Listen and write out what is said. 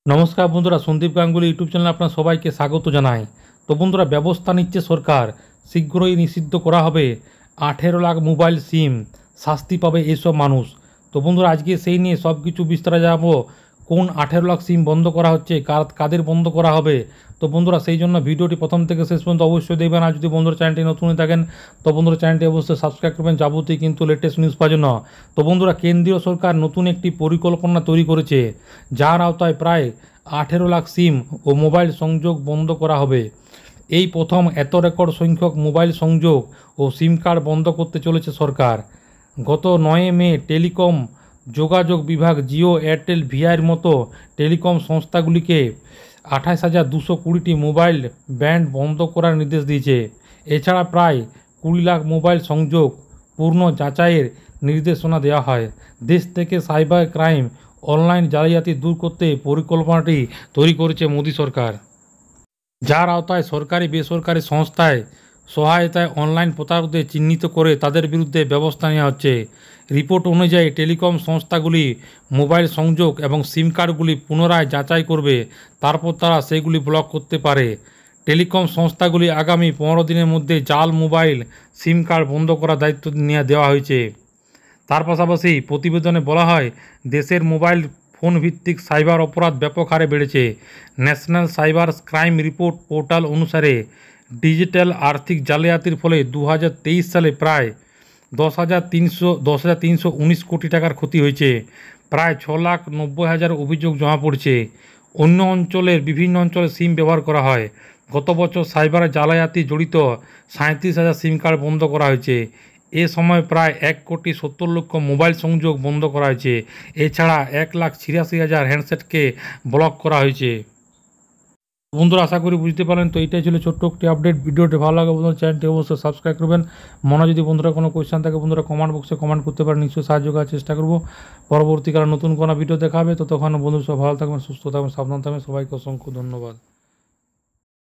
নমস্কার বন্ধুরা, সন্দীপ গাঙ্গুলি ইউটিউব চ্যানেলে আপনার সবাইকে স্বাগত জানাই। তো বন্ধুরা, ব্যবস্থা নিচ্ছে সরকার, শীঘ্রই নিষিদ্ধ করা হবে 18 লাখ মোবাইল সিম, শাস্তি পাবে এইসব মানুষ। তো বন্ধুরা, আজকে সেই নিয়ে সব কিছু বিস্তারে যাবো। কোন 18 লাখ সিম বন্ধ করা হচ্ছে, কাদের বন্ধ করা হবে। তো বন্ধুরা, সেই জন্য ভিডিওটি প্রথম থেকে শেষ পর্যন্ত অবশ্যই দেখবেন। আর যদি বন্ধুরা চ্যানেলটি নতুন হয়ে থাকেন তো বন্ধুরা চ্যানেলটি অবশ্যই সাবস্ক্রাইব করবেন যাবতীয় কিন্তু লেটেস্ট নিউজ পাওয়ার জন্য। তো বন্ধুরা, কেন্দ্রীয় সরকার নতুন একটি পরিকল্পনা তৈরি করেছে, যার আওতায় প্রায় 18 লাখ সিম ও মোবাইল সংযোগ বন্ধ করা হবে। এই প্রথম এত রেকর্ড সংখ্যক মোবাইল সংযোগ ও সিম কার্ড বন্ধ করতে চলেছে সরকার। গত 9 মে টেলিকম যোগাযোগ বিভাগ জিও, এয়ারটেল, ভিআইয়ের মতো টেলিকম সংস্থাগুলিকে 28,220টি মোবাইল ব্যান্ড বন্ধ করার নির্দেশ দিয়েছে। এছাড়া প্রায় 20 লাখ মোবাইল সংযোগ পূর্ণ যাচাইয়ের নির্দেশনা দেওয়া হয়। দেশ থেকে সাইবার ক্রাইম, অনলাইন জালিয়াতি দূর করতে পরিকল্পনাটি তৈরি করেছে মোদী সরকার, যার আওতায় সরকারি বেসরকারি সংস্থায় সহায়তায় অনলাইন প্রতারকদের চিহ্নিত করে তাদের বিরুদ্ধে ব্যবস্থা নেওয়া হচ্ছে। রিপোর্ট অনুযায়ী টেলিকম সংস্থাগুলি মোবাইল সংযোগ এবং সিম কার্ডগুলি পুনরায় যাচাই করবে, তারপর তারা সেগুলি ব্লক করতে পারে। টেলিকম সংস্থাগুলি আগামী 15 দিনের মধ্যে জাল মোবাইল সিম কার্ড বন্ধ করার দায়িত্ব দেওয়া হয়েছে। তার পাশাপাশি প্রতিবেদনে বলা হয়, দেশের মোবাইল ফোন ভিত্তিক সাইবার অপরাধ ব্যাপক হারে বেড়েছে। National cyber crime report portal অনুসারে ডিজিটাল আর্থিক জালিয়াতির ফলে 2023 সালে প্রায় 10,319 কোটি টাকার ক্ষতি হয়েছে। প্রায় 6,90,000 অভিযোগ জমা পড়েছে। অন্য অঞ্চলের বিভিন্ন অঞ্চলে সিম ব্যবহার করা হয়। গত বছর সাইবার জালিয়াতি জড়িত 37,000 সিম কার্ড বন্ধ করা হয়েছে। এ সময় প্রায় 1,70,00,000 মোবাইল সংযোগ বন্ধ করা হয়েছে। এছাড়া 1,86,000 হ্যান্ডসেটকে ব্লক করা হয়েছে। বন্ধুরা, আশা করি বুঝতে পারলেন। তো এটাই ছিল ছোট্ট একটি আপডেট। ভিডিওটি ভালো লাগে বন্ধুরা চ্যানেলটি অবশ্যই সাবস্ক্রাইব করবেন। মনে যদি বন্ধুরা কোনো কোয়েশ্চেন থাকে বন্ধুরা কমেন্ট বক্সে কমেন্ট করতে পারেন, নিশ্চয়ই সাহায্য করার চেষ্টা করব। পরবর্তীকালে নতুন কোনো ভিডিও দেখাবে। তো তখন বন্ধু সব ভালো থাকবেন, সুস্থ থাকবেন, সাবধান থাকবেন। সবাইকে অসংখ্য ধন্যবাদ।